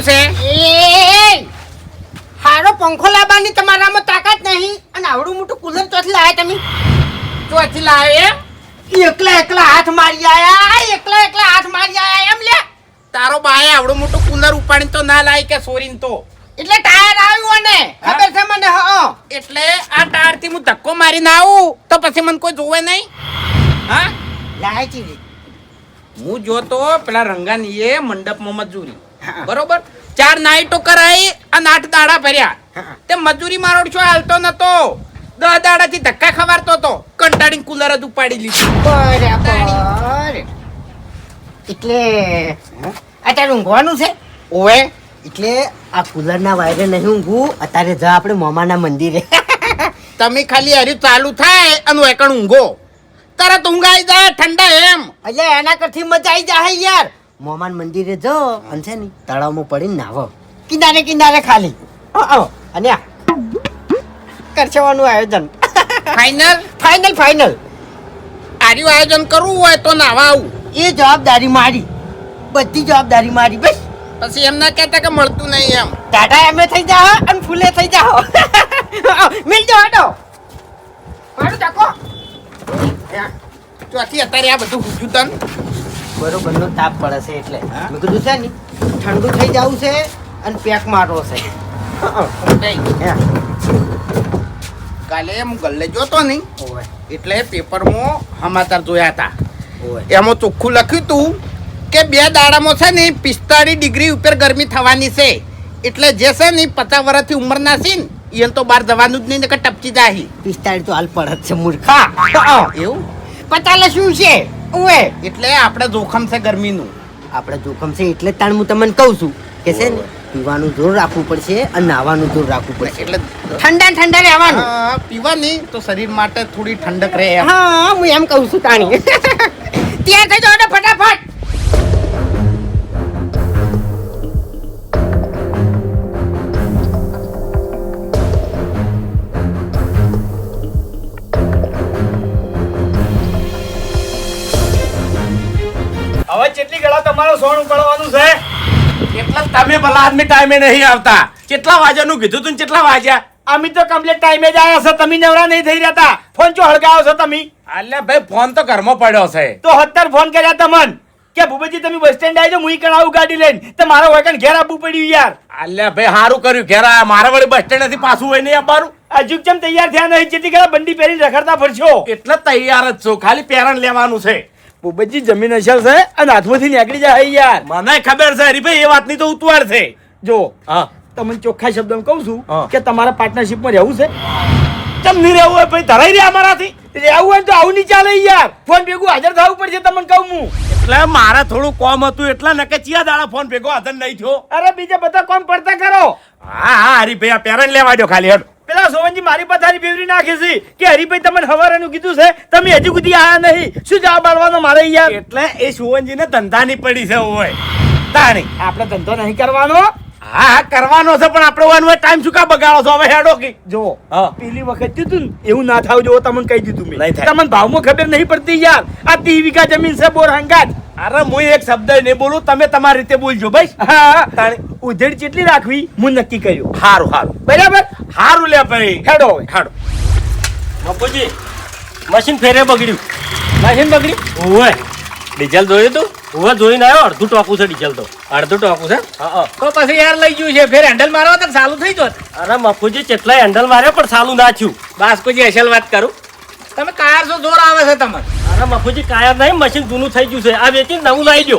છે? હારો પંખો લાવવાની તમારામાં તાકાત નહીં અને આવડું મોટું કુલર ચોથી લાયા તમે? ચોથી લાવે એમ? એકલા હાથ મારી આયા, એકલા હાથ મારી આયા એમ લે. તારો બાએ આવડું મોટું કુલર ઉપાડી તો ના લાય કે સોરીન તો. એટલે ટાયર આવ્યું ને ખબર છે મને. હા, એટલે આ ટાયર થી હું ધક્કો મારીને આવું તો પછી મને કોઈ જોવે નહીં. હા, લાય ચીડી. હું જોતો પેલા રંગાની એ મંડપમાં મજૂરી, બરોબર 4 નાઈટો કરાઈ અને 8 દાડા ભર્યા. તે મજૂરી મારો છો હાલતો નતો, 10 દાડાથી ધક્કા ખવારતો તો, કંટાળીને કુલર જ ઉપાડી લીધું. બરાબર. એટલે અત્યારે ઊંઘવાનું છે? ઓવે, એટલે આ કુલર ના વાયરે નહીં ઊંઘવું. અત્યારે જા આપણે મોમાના મંદિરે. તમે ખાલી હરી ચાલુ થાય અને એકણ ઊંઘો, તરત ઊંઘાઈ જાય ઠંડા એમ. એટલે એના કરથી મજા આવી જાય યાર. મોમાન મંદિરે જો અને છે ને તળાવમાં પડીને નાવો, કિનારે ખાલી. અને કરશવાનું આયોજન ફાઈનલ. આર્યું આયોજન કરવું હોય તો નાવા આવું. એ જવાબદારી મારી, બધી જવાબદારી મારી. બસ પછી એમ ના કહેતા કે મળતું નહીં એમ. ટાટા એમે થઈ જાઓ અને ફૂલે થઈ જાઓ. મિલજો હટો મારું ચાકો. ચોથી અત્યારે આ બધું પૂછ્યું તન બરોબર નો તાપ પડે છે એટલે મેં કીધું છે ને ઠંડુ થઈ જવું છે અને પેક મારવો છે. કાલે હું ગલ્લે જોતો નહીં એટલે પેપરમાં સમાચાર જોયા હતા. એમાં ચોખ્ખું લખ્યું હતું કે 2 દાડામાં છે ને 45 ડિગ્રી ઉપર ગરમી થવાની છે. એટલે જે છે ને 50 વર્ષથી ઉંમરના છે ને એને તો બહાર જવાનું જ નહીં કે ટપકી જાય. 45 તો હાલ પડત છે મૂર્ખા. એવું 50 શું છે? ઓએ એટલે આપણે જોખમ છે ગરમીનું. આપણે જોખમ છે એટલે તાણ હું તમને કહું છું કે છે ને પીવાનું જોર રાખવું પડશે અને નાવાનું જોર રાખવું પડશે. એટલે ઠંડા રહેવાનું. પીવાની તો શરીર માટે થોડી ઠંડક રહે. હા, હું એમ કહું છું તાણી. તૈયાર થઈ જાઓ ને ફટાફટ. હવે કેટલી ગળા તમારો સોણ ઉપાડવાનું છે? કેટલા તમે ભલા આદમી ટાઈમે નહીં આવતા? કેટલા વાગ્યાનું કીધું તું? કેટલા વાગ્યા? અમે તો કમ્પ્લીટ ટાઈમે જ આવ્યા છે. તમે નવરા નહીં થઈ રહ્યા. ફોન ચો હળગાવો છો તમે? અલ્યા ભાઈ ફોન તો ઘરમાં પડ્યો છે. તો 70 ફોન કર્યા તમન કે ભૂપતજી તમે બસ સ્ટેન્ડ આવી જાઓ, હું કણાવું ગાડી લઈને. તો મારો વગન ઘેર આવવું પડ્યું યાર. અલ્યા ભાઈ સારું કર્યું ઘેરા. મારા વળી બસ સ્ટેન્ડ થી પાછું હોય નહીં આવવાનું. હજુ કેમ તૈયાર થયા નહીં? જેટલી ગળા બંડી પહેરીને રખડતા ફરશો. એટલે તૈયાર જ છું, ખાલી પેરણ લેવાનું છે. ભૂપતજી જમીન અસલ છે અને હાથમાંથી નીકળી જાય યાર. મને ખબર છે હરીભાઈ, એ વાતની તો ઉતવાળ છે. જો હા, તમને ચોખ્ખા શબ્દમાં કહું છું હા. કે તમારા પાર્ટનરશિપમાં રહેવું છે. કેમ નહીં રહેવું હોય ભાઈ? ધરાઈ રહ્યા અમારાથી. રહેવું હોય તો આવું નહીં ચાલે યાર. ફોન ભેગું હાજર થવું પડશે તમને કહું હું. એટલે મારે થોડું કોમ હતું એટલે નકે ચિયા દાડા ફોન ભેગો હાજર નહીં થયો. અરે બીજા બધા કોમ પડતા કરો. હા હરીભાઈ, આ પેરણ લેવા દો ખાલી. હેડ પેલા સોવનજી મારી પથારી ફેવરી નાખે છે કે હરીભાઈ તમને હવારાનું કીધું છે, તમે હજી સુધી આયા નહીં. શું જવાબ આલવાનો મારે યાર? એટલે એ સુવનજીને ધંધાની પડી છે હોય તાણી. આપણે ધંધો નહીં કરવાનો. હા કરવાનો છે પણ આપણે ઓન ટાઈમ શું કા બગાડો છો? હવે હેડો કે જો હા. પેલી વખત કીધું ને એવું ના થાવ જો. તમને કહી દીધું મેં. નહીં થાય. તમને ભાવમાં ખબર નહીં પડતી યાર. આ 30 વીઘા જમીન છે બોર હંગાત. અરે હું એક શબ્દ નહીં બોલું, તમે તમારી રીતે બોલજો ભાઈ. હા, તાણી ઉધેડ કેટલી રાખવી હું નક્કી કર્યું. હારું હારું બરાબર. હારું લે ભાઈ. હેડો હવે. હાડો બાપુજી મશીન ફેરે બગડ્યું. મશીન બગડી? ઓવે ડીઝલ જોયું તું? ઓવે જોઈને આવ્યો. અડધું ટોકું છે ડીઝલ તો. અડધું ટોકું છે. હા. તો પછી યાર લઈ ગયું છે, ફેર હેન્ડલ મારવા તો ચાલુ થઈ જોત. અરે મફુજી કેટલાય હેન્ડલ માર્યો પણ ચાલુ ના થયું. બસ કોઈ અસલ વાત કરું, તમે કાર શું જોર આવે છે તમારે? અરે મફુજી કાયર નહીં, મશીન જૂનું થઈ ગયું છે. આ વેચીને નવું લાવી દો.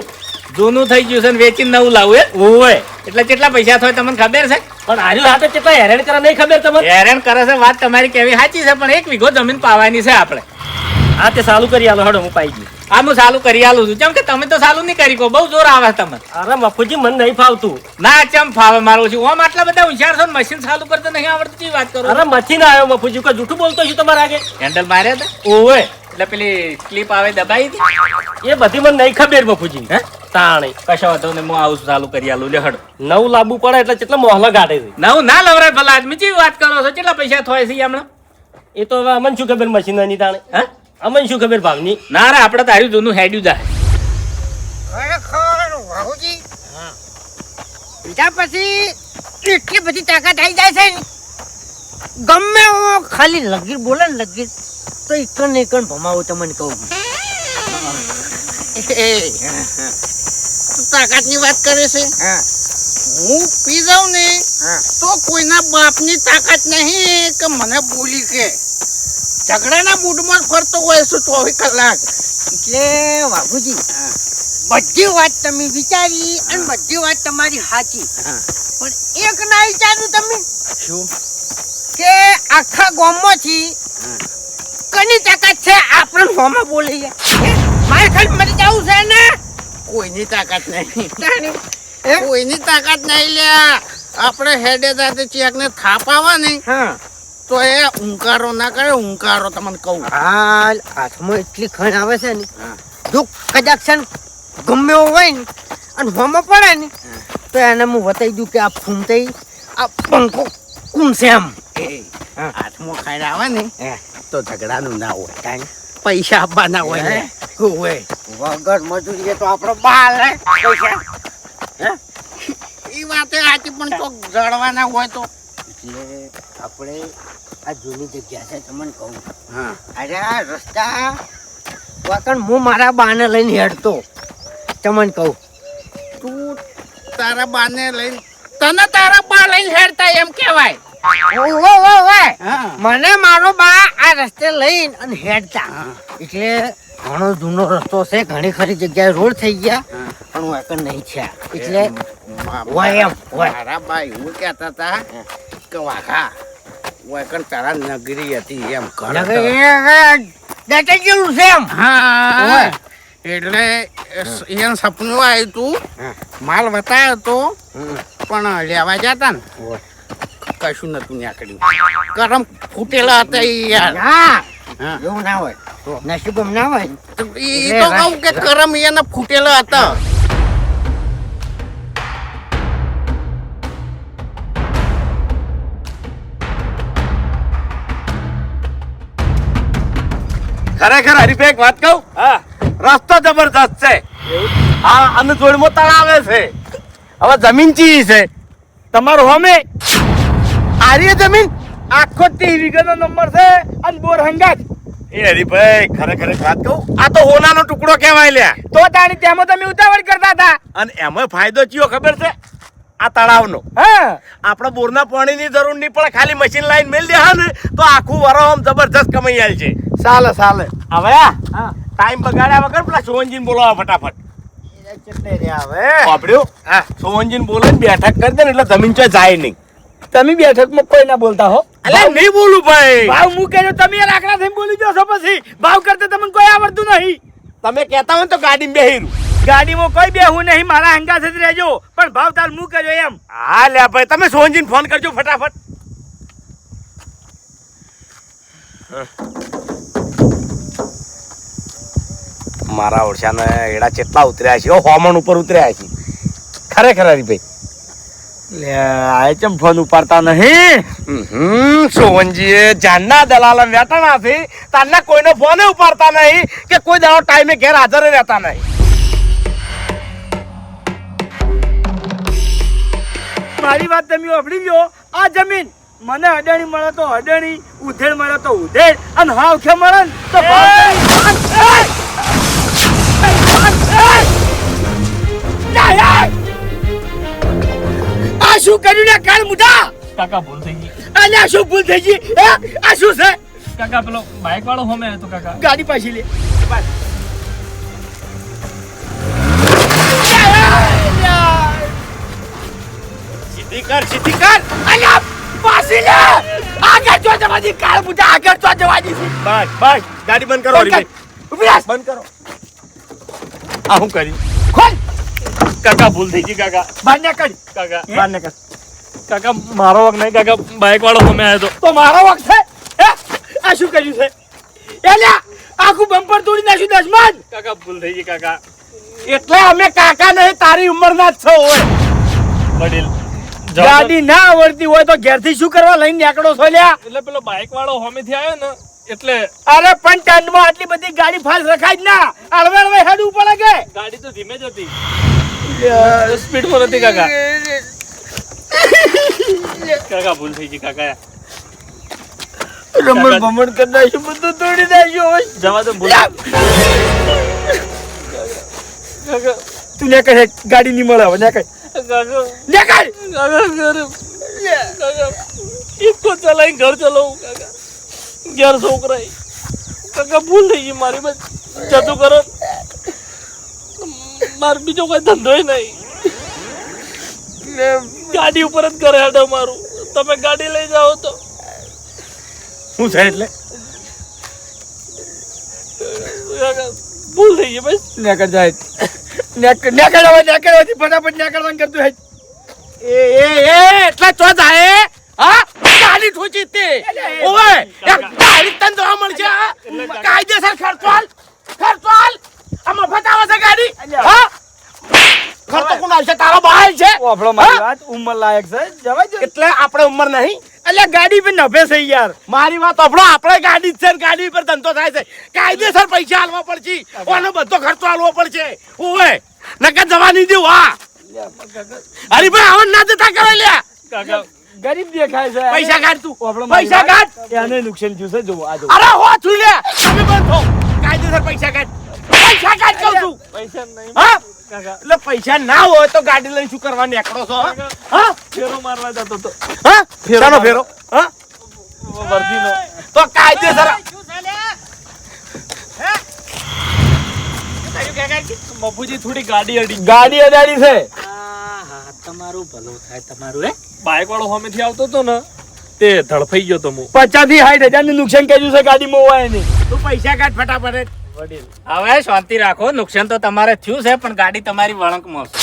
જૂનું થઈ ગયું છે ને વેચીને નવું લાવું એ? ઓવે એટલે કેટલા પૈસા થાય તમને ખબર છે? પણ હાર્યું હાથે કેટલા હેરાન કરે નહીં ખબર તમને? હેરાન કરે છે વાત તમારી કેવી સાચી છે, પણ 1 વીઘો જમીન પાવાની છે આપણે. હા તે ચાલુ કરી આલો. હડો હું પાઈ ગયું. આ હું ચાલુ કરી આલું છું. કેમ કે તમે તો ચાલુ નહીં કરી કહો, બહુ જોર આવે તમને. અરે મફુજી મને નહીં ફાવતું. ના ચમ ફાવે મારું છું. ઓમ આટલા બધા હોશિયાર છો ને મશીન ચાલુ કરતા નહીં આવડતું, કેવી વાત કરો? અરે મથી ના આવ્યો મફુજી. કોઈ જૂઠું બોલતો છું તમારા આગે? હેન્ડલ માર્યા હતા ઓવે એટલે પેલી ક્લિપ આવે દબાઈ હતી. એ બધી મને નહીં ખબર મફુજી. હે તાણી કશો વાંધો નહીં, હું આવું ચાલુ કરી આલું. લે હડો. નવું લાવવું પડે એટલે કેટલા મોહલા ગાડે છે. નવું ના લવરાય ભલા આદમી, કેવી વાત કરો છો? કેટલા પૈસા થાય છે હમણાં? એ તો હવે અમને શું ખબર મશીનની તાણે? હે અમને શું ખબર ભાવની? ના રે, આપણે તારું જૂનું હેડ્યું જાય. પીધા પછી એટલી બધી તાકાત આવી જાય છે ને, ગમે એવો ખાલી લગીર બોલે ને લગીર તો એકન એકન ભમાવું તમને કહું. તું તાકાતની વાત કરે છે? હા હું પી જાઉં ને હા તો કોઈના બાપની તાકાત નહીં કે મને બોલી કે ઝઘડાના મૂડમાં ફરતો હોય છે 24 કલાક. એટલે વાઘુજી બધી વાત તમે વિચારી અને બધી વાત તમારી સાચી, પણ એક ના વિચાર્યું તમે શું? કે આખા ગામમાંથી કની તાકાત છે આપણે હોમાં બોલી મારે ખાલી મરી જવું છે ને. કોઈની તાકાત નહીં, તાણી. કોઈની તાકાત નહીં લ્યા. આપણે હેડે સાથે ચેકને થાપ આવે ને હા તો એ ઊંકારો ના કરે, ઊંકારો તમને કહું. હાલ હાથમાં એટલી ખણ આવે છે ને, હા. જો કદાચ છે ને ગમે એવો હોય ને અને હોમાં પડે ને તો એને હું બતાવી દઉં કે આ ફૂમતાઈ આ પંખો કુમશે એમ. એ હાથમાં ખાઈ આવે ને હે. તો ઝઘડાનું ના હોય, તાણી. પૈસા આપવાના હોય ને. હોય વગર મજૂરીએ તો આપણો બાલ હે પૈસા. એ વાતે સાચી, પણ તો જળવાના હોય તો. એટલે આપણે આ જૂની જગ્યા છે તમને કહું, હા અરે આ રસ્તા વાકણ હું મારા બાને લઈને હેડતો તમને કહું. તું તારા બાને લઈને, તને તારા બા લઈને હેડતા એમ કહેવાય. ઓય હા મને મારો બા આ રસ્તે લઈને અને હેડતા, એટલે ઘણો જૂનો રસ્તો છે, ઘણી ખરી જગ્યાએ રોડ થઈ ગયા પણ હું એકન નહીં છે, એટલે હોય એમ હોય. મારા બા એવું કહેતા હતા કે વાઘા વાકણ તારા નગરી હતી એમ ઘર હતો. ડટાઈ ગયેલું છે એમ. હા હોય. એટલે એને સપનું આવ્યું તું, માલ બતાવ્યો તો પણ લેવા જતા ને હોય. કશું નતું નીકળ્યું. કરમ ફૂટેલા હતા ઈ યાર. ના હા. એવું ના હોય, નસીબમ ના હોય. તો ઈ તો કહું કે કરમ એને ફૂટેલા હતા. ખરેખર હરીભાઈ એક વાત કહું, હા રસ્તો જબરદસ્ત છે. હા અને જોડમાં તળાવે છે. હવે જમીન ચી છે? તમારો હોમે આરી જમીન આખો 30 વીઘાનો નંબર છે અને બોર હંગાત. એ હરીભાઈ ખરેખર એક વાત કહું, આ તો હોનાનો ટુકડો કહેવાય લ્યા. તો તાણી તેમાં તમે ઉતાવળ કરતા હતા. અને એમાં ફાયદો ચિયો ખબર છે? આ તળાવનો. હા આપણે બોરના પાણીની જરૂર નહીં પડે, ખાલી મશીન લાઈન મેલ દે ને તો આખું વરો આમ જબરજસ્ત કમાઈ આલ છે. ચાલે ચાલે. હવે ટાઈમ બગાડ્યા વગર પેલા સોહનજીને બોલાવો ફટાફટ. કેટલે રહ્યા હવે? વાપર્યું? હા સોહનજીને બોલે બેઠક કરી દે ને એટલે જમીન ચોય જાય નહીં. તમે બેઠકમાં કોઈ ના બોલતા હો. અલે નહીં બોલું ભાઈ. ભાવ મૂકેલો તમે રાખડા થઈને બોલી જશો, પછી ભાવ કરતા તમને કોઈ આવડતું નહીં. તમે કહેતા હોય ને તો ગાડીમાં બેહીરું. ગાડીમાં કોઈ બેહું નહીં, મારા હંગા સાથે રહેજો, પણ ભાવ તાર મૂકેજો એમ. હા લે ભાઈ તમે સોહનજીને ફોન કરજો ફટાફટ. મારા ઓળશાને એડા કેટલા ઉતર્યા છે, હોમણ ઉપર ઉતર્યા છે ખરેખર હરીભાઈ. લે આ ચમ ફોન ઉપાડતા નહીં. સોહનજીએ જાનના દલાલ વેટાણાથી તારના કોઈનો ફોન ઉપાડતા નહીં કે કોઈ દાડો ટાઈમે ઘેર હાજર રહેતા નહીં. મારી વાત તમે સાંભળી લો. આ જમીન મને અડાણી મળે તો અડાણી, ઉધેડ મળે તો ઉધેડ, અને હાવખે મળે ને તો આ શું કર્યું ને કાળ મુઢા? કાકા ભૂલ થઈ ગઈ. અલ્યા શું ભૂલ થઈ ગઈ? આ શું છે? કાકા પેલો બાઇક વાળો હોમે હતો કાકા. ગાડી પાછી લે. સીધી કર સીધી કર. અલ્યા પાછી લે. આગળ જો જવાની કાળ મુઢા, આગળ જો જવાની છે. બસ બસ ગાડી બંધ કરો હરીભાઈ. ઉભી રાખ. બંધ કરો. આ હું કરી ખોલ. કાકા ભૂલ થઈ ગઈ કાકા. બહાર નીકળ. કાકા બહાર નીકળ. કાકા મારો વખ નહીં કાકા, બાઇક વાળો હોમે આવ્યો હતો. તો મારો વખત છે? હે? આ શું કર્યું છે? એલ્યા આખું બમ્પર તોડી નાખ્યું દસમાન. કાકા ભૂલ થઈ ગઈ કાકા. એટલે અમે કાકા નહીં તારી ઉંમરના જ છો હોય. વડીલ ગાડી ના આવડતી હોય તો ઘેરથી શું કરવા લઈને નીકળો છો લ્યા? એટલે પેલો બાઇક વાળો હોમેથી આવ્યો ને એટલે અરે પણ ટનમાં આટલી બધી ગાડી ફાસ રખાય જ ના. હળવે હળવે હેડવું પડે કે? ગાડી તો ધીમે જ હતી, સ્પીડમાં નથી કાકા. કાકા ભૂલ થઈ ગઈ કાકા રમણ ભમણ કરી નાખ્યું, બધું તોડી નાખ્યું. હવે જવા દો ભૂલ કાકા તું ને કહે ગાડી નહીં મળે. હવે ને કહે કાકા ને કહે કાકા ઘર કાકા ઇકો ચલાઈ ઘર ચલાવું કાકા ઘેર છોકરા કાકા ભૂલ થઈ ગઈ મારી બસ જતું કરો માર બીજો કોઈ ધંધો નહીં ગાડી ઉપર જ કરે હેડો મારું તમે ગાડી લઈ જાઓ તો શું છે એટલે કાકા ભૂલ થઈ ગઈ બસ નેકળ જાય નેકળવાથી ફટાફટ નેકળવાનું કરતું હે. એ એટલે ચો જાય હા ગાડી ઠોચી તે ઓય એક ગાડી તન જોવા મળશે હા? કાયદેસર ખર્ચવાલ આમાં ફટાવા છે ગાડી હા ખર્ચો કોણ આવશે તારો બાલ છે ઓફળો મારી વાત ઉંમર લાયક છે જવા દે. એટલે આપણે ઉંમર નહીં અલ્યા ગાડી પર નભે છે યાર. મારી વાત આપણો આપણે ગાડી જ છે ને ગાડી પર ધંધો થાય છે કાયદેસર પૈસા આલવા પડશે ઓનો બધો ખર્ચો આલવો પડશે ઓય નકર જવા નહીં દેવું હા અરે ભાઈ આવન ના જતા કરે લ્યા કાકા ગરીબ દેખાય છે. પૈસા કાઢ તું ઓફળો મારી પૈસા વાત. કાઢ એને નુકસાન થયું છે. જો આ જો અરે હો છું લે તમે બંધ થો કાયદેસર પૈસા કાઢ કહું છું પૈસા નહીં હા કાકા એટલે પૈસા ના હોય તો ગાડી લઈને શું કરવા નીકળો છો હા? હા ફેરો મારવા જતો તો હા ફેરો ફેરો હા વર્દીનો તો કાયદેસર મફુજી થોડી ગાડી અડી ગાડી અડાડી છે. તમારું ભલું થાય તમારું હે બાઈક વાળો સામેથી આવતો હતો ને તે ધડફાઈ ગયો તો હું 50 થી 60,000 નું નુકસાન કર્યું છે ગાડીમાં હોય નહીં. તું પૈસા કાઢ ફટાફટ વડીલ હવે શાંતિ રાખો નુકસાન તો તમારે થયું છે પણ ગાડી તમારી વળંકમાં છે.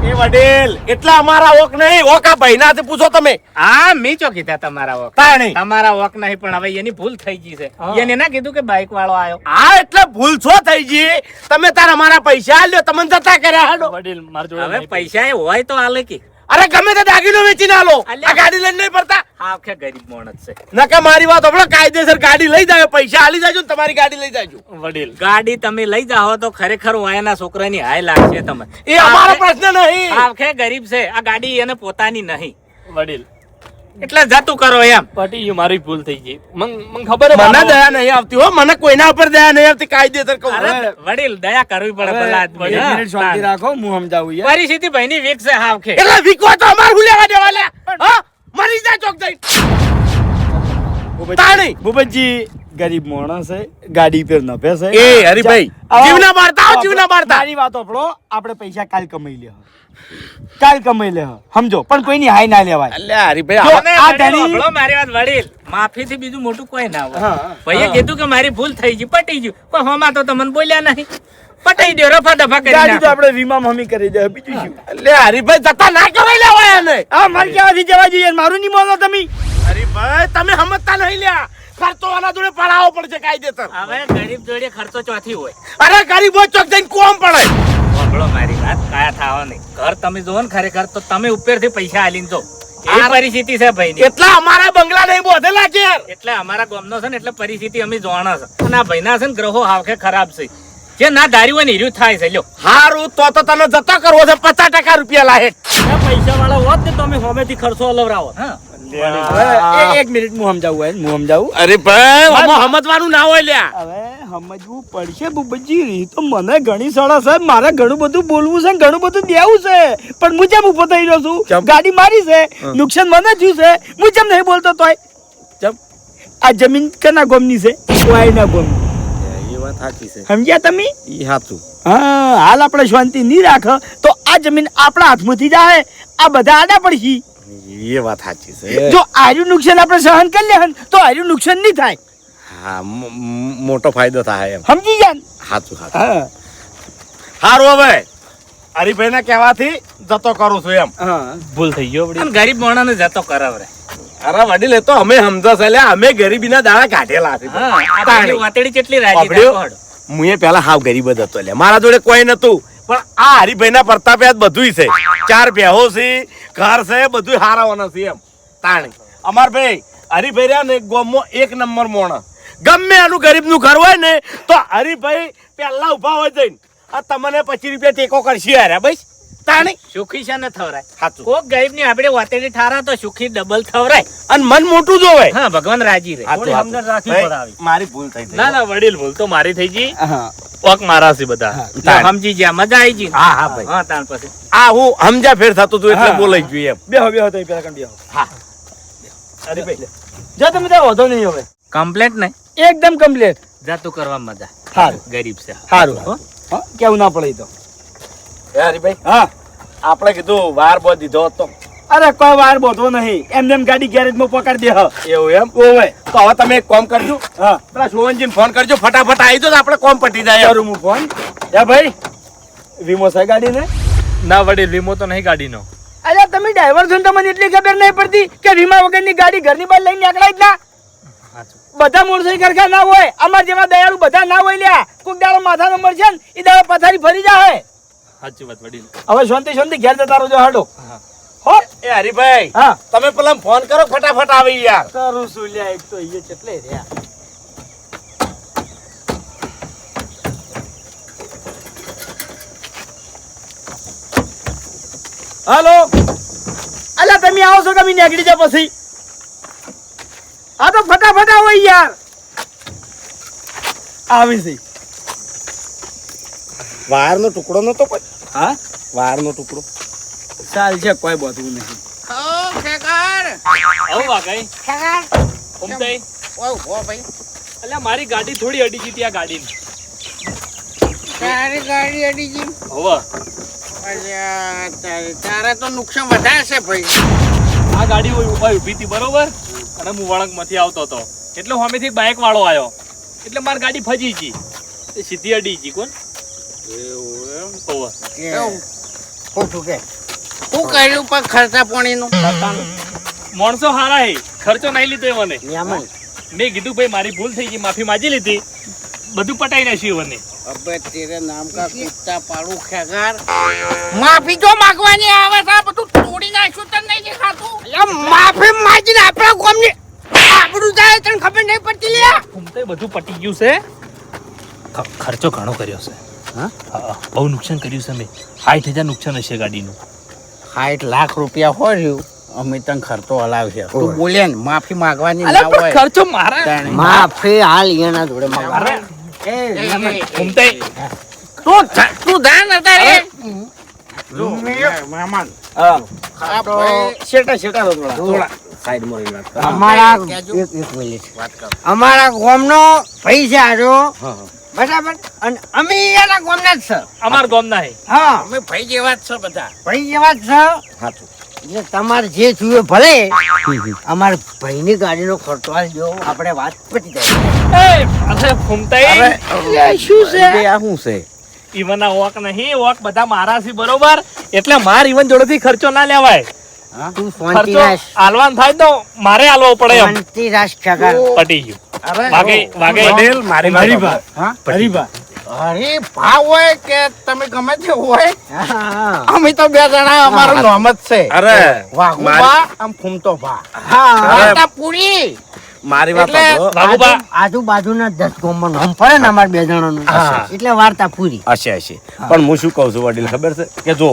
એ વડીલ એટલા અમારા ઓક નહીં ઓક આ ભાઈના હાથે પૂછો તમે હા મી ચો કીધા તમારા વોક તાણી તમારા વોક નહીં પણ હવે એની ભૂલ થઈ ગઈ છે એને ના કીધું કે બાઈક વાળો આવ્યો હા એટલે ભૂલ છો થઈ ગઈ તમે તાર અમારા પૈસા આલ્યો તમને જતા કર્યા હાડો વડીલ માર જોડે હવે નહીં પૈસા એ હોય તો આલે કે અરે ગમે તે દાગીનો વેચીને આલો અલ્યા. આ ગાડી લઈને નહીં પડતા હા આખે ગરીબ માણસ છે નકા મારી વાત હમણાં કાયદેસર ગાડી લઈ જાય પૈસા આલી જાજો ને તમારી ગાડી લઈ જાજો વડીલ ગાડી તમે લઈ જાઓ તો ખરેખર વાયના છોકરાની હાય લાગશે તમે એ અમારો પ્રશ્ન નહીં આખે ગરીબ છે આ ગાડી એને પોતાની નહીં વડીલ એટલે જતું કરો એમ પટી ગયું મારી ભૂલ થઈ ગઈ મને ખબર હે મને બાપા. દયા નહીં આવતી હો મને કોઈના ઉપર દયા નહીં આવતી કાયદેસર કહું અરે વડીલ દયા કરવી પડે ભલા આદમી. એક મિનિટ શાંતિ રાખો. હું સમજાવું યાર. પરિસ્થિતિ ભાઈની વીક છે હાવખે એટલે વીકવા તો અમાર હું લેવા દેવા લે હા મરી જા ચોક જઈ તાણી ભૂપતજી ગરીબ માણસ છે, ગાડી પર નભે છે. એ હરીભાઈ જીવના મારતા આવો જીવના મારતા મારી વાત આપણો આપણે પૈસા કાલ કમાઈ લે સમજો પણ કોઈની હાય ના લેવાય. અલ્યા હરીભાઈ જો અને આ વડીલ ધણી સાંભળો મારી વાત વડીલ માફીથી બીજું મોટું કોઈ ના હોય હા. ભાઈએ કીધું કે મારી ભૂલ થઈ ગઈ પટી ગયું પણ હોમાં તો તમને બોલ્યા નહીં પટાઈ દો રફા દફા કરી ગાડી તો નાખો. આપણે વીમા મમ્મી કરી દે બીજું શું. અલ્યા હરીભાઈ જતા ના કરાઈ લેવાય એને આ મારે ક્યાંથી જવા જોઈએ મારું નહીં માનો તમે. હરીભાઈ તમે સમજતા નહીં લ્યા ખર્ચો આના જોડે પડાવવો પડશે કાયદેસર હવે ગરીબ જોડે ખર્ચો ચોથી હોય અરે ગરીબો ચોક જઈને કોમ પડે સાંભળો મારી વાત કાયા થાવા નહીં ઘર તમે જોવો ને ખરેખર તો તમે ઉપરથી પૈસા આલીને જો એ પરિસ્થિતિ છે ભાઈની એટલા અમારા બંગલા નહીં બોધેલા છે યાર એટલે અમારા ગામનો છે ને એટલે પરિસ્થિતિ અમે જોવાના છે અને આ ભાઈના છે ને ગ્રહો હાવખે ખરાબ છે જે ના ધાર્યું હોય ને હીર્યું થાય છે લ્યો હારું તો તને જતો કરવો છે 50% રૂપિયા લાયક પૈસા વાળા હોત ને તો અમે હોમેથી ખર્ચો અલવરાવો હા હવે એક મિનિટ હું સમજાવું. અરે ભાઈ આમાં સમજવાનું ના હોય લ્યા હવે સમજવું પડશે બુબજી. તો મને ઘણી સળા છે, મારે ઘણું બધું બોલવું છે, ઘણું બધું દેવું છે, પણ હું જેમ ઉભો થઈ રહ્યો છું. ગાડી મારી છે, નુકસાન મને થયું છે, હું જેમ નહીં બોલતો તોય. આ જમીન કના ગોમની છે? વાયના ગોમની. એ વાત સાચી છે સમજ્યા તમે? ઈ સાચું હા, હાલ આપણે શાંતિ નહીં રાખ તો આ જમીન આપણા હાથમાંથી જાય. આ બધા આડા પડશે. એ વાત સાચી છે જો આર્યું નુકસાન આપણે સહન કરી લે તો આર્યું નુકસાન નહીં થાય. હા મોટો ફાયદો થાય એમ સમજી ગયા ને? સાચું હા હારું હવે હરીભાઈ ના કહેવાથી જતો કરું છું એમ હા. ભૂલ થઈ ગયો વડીલ અને ગરીબ માણસને જતો કરાવરે અરે વડીલ એ તો અમે સમજો છે લ્યા અમે ગરીબીના દાડા કાઢેલા છે હા આ ભાઈની વાતડી કેટલી રાજી બાપડ્યો. થાય કોહડ. હું એ પેલા હાવ ગરીબ જ હતો લ્યા મારા જોડે કોઈ નતું પણ આ હરીભાઈ ના પ્રતાપે આજ બધુંય છે 4 ભેહો છે ઘર છે બધું હારાવાના છે એમ તાણી અમાર ભાઈ હરીભાઈ રહ્યા ને ગામમાં 1 નંબર મોણા ગમે આનું ગરીબ નું ઘર હોય ને તો હરીભાઈ પેલા ઉભા હોય જઈને આ તમને 25 રૂપિયા ટેકો કરશે યાર બસ તાણી સુખી છે ને થવરાય સાચું. કોક ગરીબ ની આપણે વાતેડી ઠારા તો સુખી ડબલ થવરાય. અને મન મોટું જોવે. હા ભગવાન રાજી રહે. સાચું, થોડી સાચું. સમજણ રાખવી ભાઈ, પડે આવી. મારી ભૂલ થઈ ના ના વડીલ ભૂલ તો મારી થઈ ગઈ. હા કોક મારા છે બધા. લ્યો, સમજી ગયા મજા આવી ગઈ. હા હા ભાઈ હા તાણ પછી આ હું સમજા ફેર થતું તું એટલે હા. બોલાઈ જોઈએ એમ. બેહો બેહો તો પેલા કણ બેહો. હા. અરે ભાઈ જો તમે ત્યાં વધો નહીં હવે કમ્પ્લેટ ને એકદમ કમ્પ્લીટ. જાતું કરવા મજા. સારું ગરીબ છે. સારું હા કેવું ના પડે ઈ તો. એ હરીભાઈ હા આપણે કીધું વાર બહુ દીધો હતો અરે કોઈ વાર બોધો નહીં એમને એમ ગાડી ગેરેજમાં પકડી દે હ એવું એમ ઓવે તો હવે તમે એક કામ કરજો હા પેલા સોવનજીને ફોન કરજો ફટાફટ આવી જો તો આપણે કોમ પટી જાય કરું હું ફોન એ ભાઈ વીમો છે ગાડીને ના વડીલ વીમો તો નહીં ગાડીનો. અરે તમે ડ્રાઈવર છો ને તમને એટલી ખબર નહીં પડતી કે વીમા વગરની ગાડી ઘરની બહાર લઈને નીકળાય જ ના બધા મોરસી કરખા ના હોય અમાર જેવા દયાળુ બધા ના હોય લ્યા કોક દાડો માથા નંબર છે ને ઈ દાડો પથારી ફરી જાય સાચી વાત વડીલ. હવે શાંતિ શાંતિ ઘેર જતા રહો હાડો હો એ હરીભાઈ હા તમે પેલા ફોન કરો ફટાફટ આવી યાર કરું છું લ્યા એક તો ઈ કેટલે રહ્યા હાલો અલા તમે આવો છો કે અમે નીકળી જા પછી આ તો ફટાફટ આવો યાર આવી છે વારનો ટુકડો નતો કોઈ હા વારનો ટુકડો ચાલ છે કોઈ બધું નહીં ઓ ખેકર આવું વાઘાઈ. ખેકર ઉમતાઈ. ઓય હો ભાઈ અલ્યા મારી ગાડી થોડી અડી ગઈ ત્યાં ગાડીની. તારી ગાડી અડી ગઈ હોવે. અલ્યા તારે તો નુકસાન વધારે છે ભાઈ આ ગાડી ઊભી હતી બરોબર અને હું વળંગમાંથી આવતો હતો એટલે સામેથી બાઇક વાળો આવ્યો એટલે મારી ગાડી ફજી ગઈ એ સીધી અડી ગઈ કોણ હોવે. એવું ખોટું કે શું કર્યું પણ ખર્ચા પાણીનું માણસો હારા હે ખર્ચો નહીં લીધો એ મને નિયામન મેં કીધું ભાઈ મારી ભૂલ થઈ ગઈ માફી માંગી લીધી બધું પટાઈ નાખ્યું મને અબે તેરે નામ કા કુત્તા પાડું ખેગાર માફી જો માંગવાની આવે છે આ બધું તોડી નાખ્યું તને નહીં દેખાતું એટલે માફી માંગીને આપણા ગામની આબરૂ જાય તને ખબર નહીં પડતી લે ઉમતે બધું પટી ગયું છે ખર્ચો ઘણો કર્યો છે હા બહુ નુકસાન કર્યું છે મેં 60,000 નુકસાન હશે ગાડીનું 60 લાખ રૂપિયા હોય રહ્યું અમે તને ખર્ચો હલાવશે તું બોલે ને માફી માંગવાની ના અલ્યા પણ હોય ખર્ચો મારા તાણે. માફી હાલ એના જોડે માંગવા. અરે એ, ઉમતે તું દાન હતા રે મહેમાન હા આ ભાઈ શેટા શેટા થોડા સાઈડમાં રહી વાત કરો. અમારા કહેજો. એક મિનિટ વાત કરો અમારા ગામનો ભાઈ છે આજો બરાબર અને અમે એના ગામના જ છે અમાર ગામના હે હા અમે ભાઈ જેવા જ છે બધા ભાઈ જેવા જ છે સાચું. એટલે તમારે જે થયું એ ભલે અમારા ભાઈની ગાડીનો ખર્ચો આલજો આપણે વાત પતી જાય એ અરે ફૂમતાઈ શું છે હરીભાઈ, આ શું છે ઈવનના ઓક નહીં ઓક બધા મારા છે બરોબર એટલે માર ઈવન જોડેથી ખર્ચો ના લેવાય તું શાંતિ ખર્ચો રાખ આલવાન થાય તો મારે આલવો પડે એમ શાંતિ રાખ કાકા પટી ગયું વાગે વડીલ, મારી હરી વાત ભા હરી ભા અરે ભાવ હોય કે તમે ગમે તે હોય હા અમે તો બે જણા અમારું નામ જ છે અરે વાઘુ મારી- બા આમ ફૂમતો ભા હા અરે, આટા પૂરી મારી વાત એટલે- સાંભળો. વાઘુબા આજુબાજુના 10 ગામમાં નામ પડે ને અમારા બે જણાનું હા. એટલે વાર્તા પૂરી હશે હશે પણ હું શું કહું છું વડીલ ખબર છે કે જો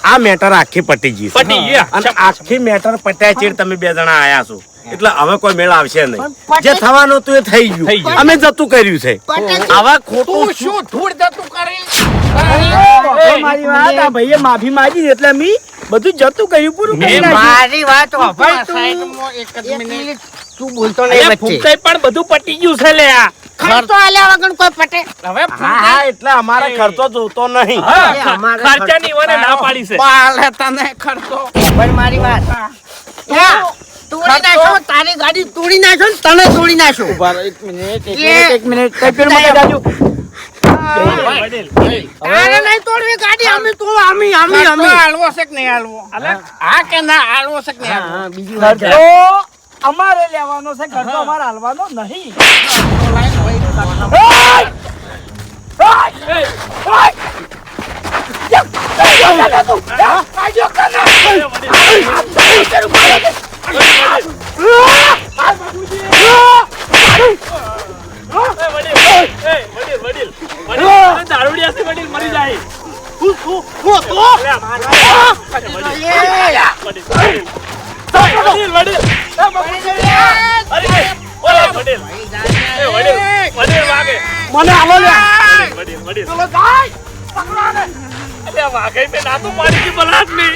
આ મેટર આખી પટી ગઈ છે. પટી ગયા. અને આખી મેટર પટ્યા ચીડ તમે બે જણા આયા છો એટલે હવે કોઈ મેળ આવશે નહીં પણ પટે- જે થવાનું હતું એ થઈ થઈ ગયું ગયું. અમે જતું કર્યું છે હવે ખોટું તું શું ધૂળ જતું કરી એ મારી વાત આ ભાઈએ માફી માંગી એટલે મી બધું જતું કર્યું પૂરું કરી મેં નાખ્યું. મારી વાત હોભળ તું. સાઈડમાં એક જ એક મિનિટ મિનિટ તું બોલતો અલ્યા નહીં વચ્ચે ફૂમતાઈ પણ બધું પટી ગયું છે લે આ ખર્ચો આલ્યા વગર કોઈ પટે હવે હા હા એટલે અમારે ખર્ચો જોતો નહીં હા અરે અમારે ખર્ચાની ઈવને ના પાડી છે બાલે તને ખર્ચો પણ મારી વાત યા, તોડી નાખો તારી ગાડી તોડી નાખો ને તને તોડી નાખો એક મિનિટ એક મિનિટ કઈ પેલું મગજ જાજો. વડીલ તારે નહીં તોડવી ગાડી અમે તો અમે ખર્ચો હાલવો છે કે નહીં હાલવો અલ્યા હા કે ના હાલવો છે કે નહીં હાલવો હા બીજી વાત ખર્ચો અમારે લેવાનો છે ખર્ચો અમારે હાલવાનો નહીં વડીલ દારૂડિયા છે વડીલ મરી જાય વડીલ, વડીલ. એ બાપુજી. અરે, ઓય વડીલ. એ વડીલ, વડીલ વાગે. મને આલો લે વડીલ, વડીલ. ચલો જાય. પકડો ને. અલ્યા વાગે મે ના તો પાડી દી બલાત ની.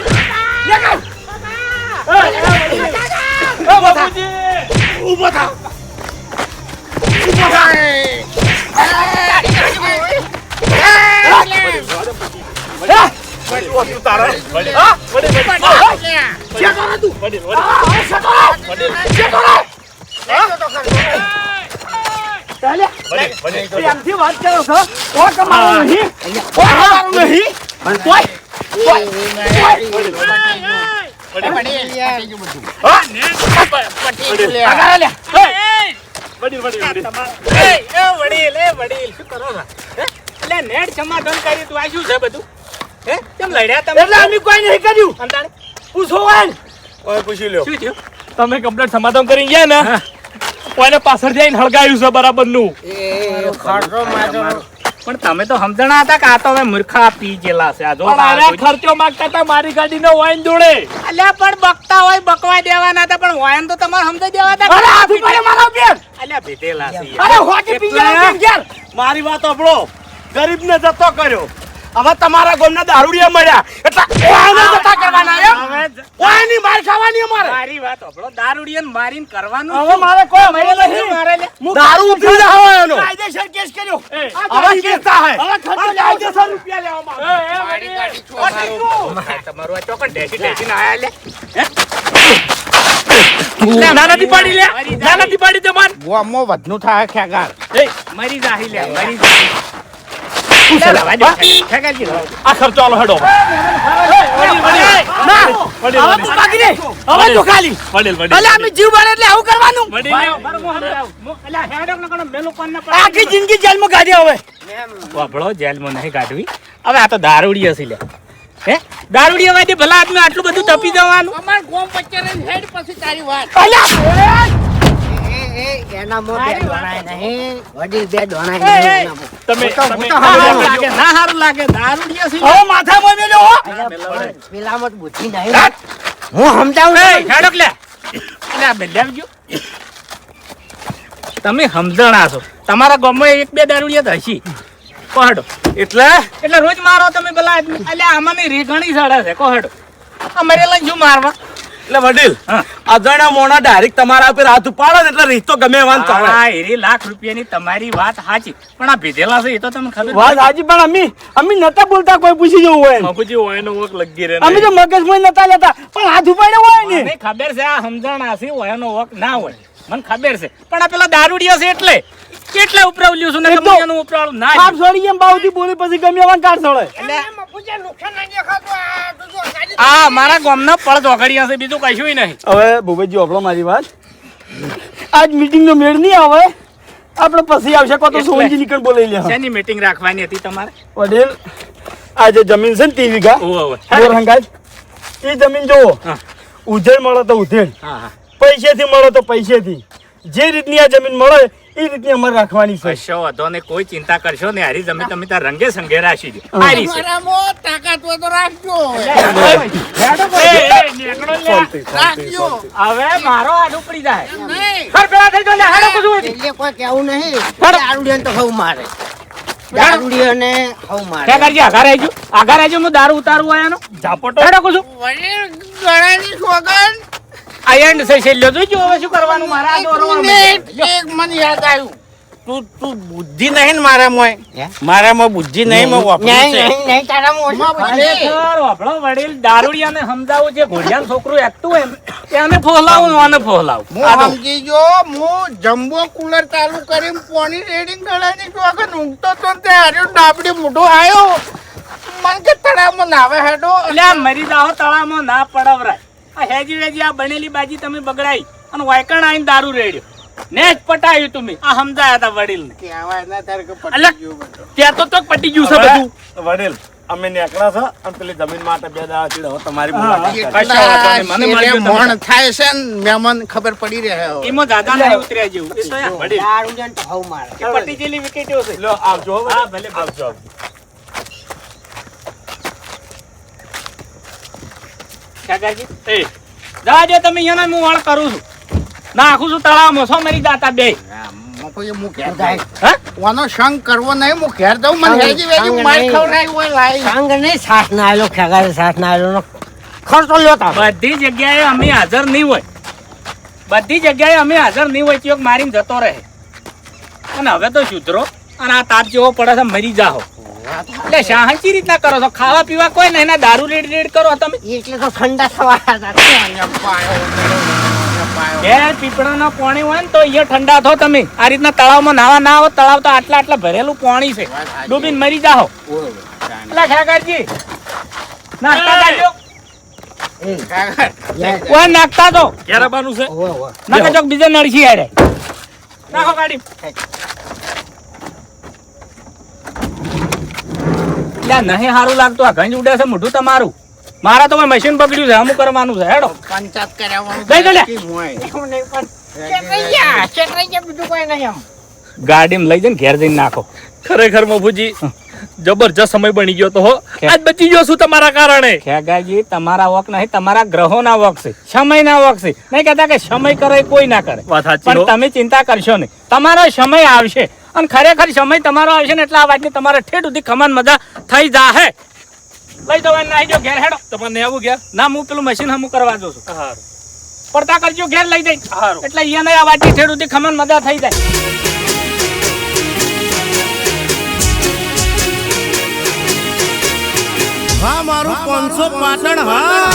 એ બાપુજી. ઊભો થા. પ્રેમથી વાત કરો છો ઓ તમારું નહીં ઓ તમારું નહીં એટલે અમે કોઈ નહીં કર્યું પૂછો પૂછી લ્યો. તમે કમ્પ્લીટ સમાધાન કરી ગયા ને કોઈને પાછળ જઈને હળગાયું છે બરાબર નું. પણ તમે તો સમજણા હતા કે આ તો હવે મૂર્ખા પી ગયેલા છે આ જો ખર્ચો માંગતા હતા મારી ગાડી નો વાઈન જોડે. અલ્યા પણ બકતા હોય બકવા દેવાના હતા પણ વાયન તો તમારે સમજાઈ દેવા હતા. અરે હાથ ઉપાડે મારા બેન અલ્યા ભીતેલા છે અરે હોટી પી ગયા બેન ઘેર મારી વાત સાંભળો. ગરીબને જતો કર્યો. હવે તમારા ગામના દારૂડિયા મળ્યા એટલે ઓને જતા કરવાના એમ. ઓની માર ખાવાની અમારે. મારી વાત સાંભળો દારૂડિયાને મારીને કરવાનું હવે મારે કોઈ મરે શું? નહીં મારે લે. દારૂ ઉતરી જાવ એનો. કાયદેસર કેસ કર્યો હવે કેસ થાય. હવે ખર્ચો કાયદેસર રૂપિયા લેવામાં તમારું આ ચોકન ઢેસી ઢેસીને આયા લે. ના નથી પાડી લે ના નથી પાડી તે માન. ગોમો વધનું થાય ખેગાર. મરી જાહી લે મરી જાહી. આ ખર્ચો આલો હેડો. હવે તો ખાલી વડીલ, વડીલ. અલે અમે જીવ બાળે એટલે આવું કરવાનું વડીલ. અલ્યા હેડો ને કોણ મેલું કોણ ના આખી જિંદગી જેલમાં કાઢી હવે વાપડો જેલમાં નહીં કાઢવી. હવે આ તો દારૂડિયો છે લે. હે દારૂડિયો માંથી ભલા આદમી આટલું બધું તપી જવાનું. અમાર ગોમ વચ્ચે રહીને હેડ પછી તારી વાત. એના મોઢે દોણાય નહીં વડીલ બે દોણાય નહીં તમે ના હારું લાગે ના હારું લાગે દારૂડિયો છે. હવે માથામાં મેલો હો પેલામાં બુદ્ધિ નહીં હું સમજાવું હેડો લે. અલે આ બેલ્યા આવજો. તમે સમજણા છો તમારા ગામમાં એક બે દારૂડિયા તો હશી. કોહડો એટલે રોજ મારો તમે પેલા આદમી. અલે આમાં રેઘણી સાડા છે કોહડો. અમારે લઈને શું મારવા? એટલે વડીલ હા. અજાણ્યા મોણા ડાયરેક્ટ તમારા ઉપર હાથ ઉપાડે ને એટલે રીત તો ગમે એવાન ચાલે. આ એરી લાખ રૂપિયાની તમારી વાત સાચી પણ આ ભીધેલા છે એ તો તમને ખબર વાત હાજી પણ અમે નતા બોલતા કોઈ પૂછી જવું હોય ને. બાપુજી વાયનો વોક લગી રે અમે તો મગજમાં નતા લેતા પણ હાથ ઉપાડે હોય ને મને ખબર છે આ સમજણ છે એનો વક ના હોય મને ખબર છે પણ આ પેલા દારૂડિયો છે એટલે ઉપરાવલ્યું છું ને એ તો તમે એનું ઉપરાવલું ના સાપ છોડી એમ બાઉથી બોલી પછી ગમે એવા કાઢ છોડે આ મારા ગામના પળ ચોકડિયા છે બીજું કશું નહીં. હવે ભૂપતજી આપણો મારી વાત આજ મીટિંગ નો મેળ નહીં આવે આપણે પછી આવશે કો તો એટલે. સોનજી નીકળ બોલાઈ લે શેની મીટિંગ રાખવાની હતી તમારે? વડીલ આ જે જમીન છે ને 30 વીઘા ઓવે. બોર હંગાજ એ જમીન જોવો હા. ઉધેડ મળે તો ઉધેડ હા હા પૈસેથી મળે તો પૈસેથી જે રીતની આ જમીન મળે એ રીતની અમારે રાખવાની છે કશો વાંધો નહીં કોઈ ચિંતા કરશો ને હારી જમીન તમે તાર રંગે સંગે રાખી દો હારી છે. મારામાં તાકાત હોય તો રાખજો. રાખજો. હવે મારો હાથ ઉપડી જાય. નહીં. ખર પેલા થઈ જાઓ લે, હાલો કશું. એટલે કોઈ કેવું નહીં દારૂડિયાને તો હવ મારે દારૂડિયાને હવ મારે ક્યાં કરજે આગા રહેજો હું દારૂ ઉતારું આયાનો ઝાપટો હેડો કશું. વડીલ ગળાની સોગન. આ એન્ડ છે છેલ્લો જોઈજો હવે શું કરવાનું મારા આ દોરવા મિનિટ. એક મને યાદ આવ્યું. તું બુદ્ધિ નહીં ને મારામાં. હે? મારામાં બુદ્ધિ નહીં મેં વાપરી નહીં છે. નહીં નહીં તારામાં ઓછું બુદ્ધિ. ખરેખર વાપરો વડીલ દારૂડિયાને સમજાવું છે ઘોડિયાનું છોકરું એકતું એમ એને ફોહલાવું આને ફોહલાવું હું સમજી ગયો. હું જમ્બો કુલર ચાલુ કરીને પોણી રેડિંગ ગળાની સોગન ઊંઘતો તો ને તે હાર્યો ડાબડી મોઢો આવ્યો. મને કે તળાવમાં નાવે હેડો. એટલે આ મરી જાઓ તળાવમાં ના પડવરાય. આ હેજી વેજી આ બનેલી બાજી તમે બગડાઈ અને વાયકણ આઈને દારૂ રેડ્યો ને જ પટાયું તમે આ સમજાયા હતા વડીલ ને કહેવાય ના તારે કે પટી અલગ. ગયું બધું. ત્યાં તો પટી ગયું છે બધું. વડીલ અમે નેકળા છે અને પેલી જમીન માટે 2 દાડા ચીડ હવે તમારી હા. મુલાકાત થાય. કશો વાંધો નહીં. મને એટલે મળજો તમે. મોણ થાય છે ને મેમન ખબર પડી રહે હવે. એમાં દાદા નહીં ઉતર્યા જેવું એ તો યાર વડીલ દારૂડિયાને તો હવ મારે એ પટી જેલી વિકેટો છે. લ્યો આવજો હો હા, વડીલ. ભલે, ભલે. આવજો ખેગાજી એ જા દે તમે અહીંયા હું વાળ કરું છું નાખું છું તળાવમાં છો મરી જાતા બે મફોજી હું ઘેર જાય. જાઉં. હા ઓનો સંગ કરવો નહીં હું ઘેર દઉં મને સંગ- હેજી વેજી સંગ માર નહીં. ખવડાવી હોય લાઈ સાંગ નહીં સાસ ના આવેલો ખેગાજી સાસ ના આવેલો ખર્ચો લ્યો તા બધી જગ્યાએ અમે હાજર નહીં હોય બધી જગ્યાએ અમે હાજર નહીં હોય ચોક મારીને જતો રહે અને હવે તો સુધરો અને આ તાપ જેવો પડે છે મરી જાઓ એટલે શાહજી રીતના કરો છો ખાવા પીવા કોઈ નહીં એના દારૂ રેડ કરો તમે એટલે તો ઠંડા થવા ઘેર પીપળાના પાણી હોય ને તો અહીંયા ઠંડા થો તમે આ રીતના તળાવમાં નાવા ના આવો તળાવ તો આટલા આટલા ભરેલું પાણી છે ડૂબીને મરી જાઓ એટલે ખેગાજી નાસ્તા કરજો કોઈ નાખતા તો ક્યારે આવવાનું છે નાખો ચોક બીજા નરસી આડે નાખો ગાડી નહીં સારું લાગતું આ ગંજ ઉડે છે મોઢું તમારું મારા તો મશીન પકડ્યું છે અમુક કરવાનું છે હેડો પંચાયત કરાવવાનું લઈ લે. કેમ હોય? બીજું કોઈ નહીં એમ ગાડીમાં લઈ જઈને ઘેર જઈને નાખો ખરેખર મફુજી જબરજસ્ત સમય બની ગયો તો હો આજ બચી ગયો છું તમારા કારણે ખેગાજી તમારા વક નહીં તમારા ગ્રહોના વક છે સમયના વક છે નહીં કહેતા કે સમય કરે એ કોઈ ના કરે વાત સાચી પણ હો. તમે ચિંતા કરશો નહીં તમારો સમય આવશે અને ખરેખર સમય તમારો આવશે ને એટલે આ વાતની તમારે ઠેઠ સુધી ખમાન મજા થઈ જાહે લઈ જવા નાઈ જો ઘેર હેડો તમારે નહીં આવું ગયા ના હું પેલું મશીન હમું કરવા દઉં છું હારું પડતા કરજો ઘેર લઈ જઈ હારું એટલે અહીંયા આ વાતની ઠેઠ સુધી ખમાન મજા થઈ જાય હા મારું 500 પાટણ હા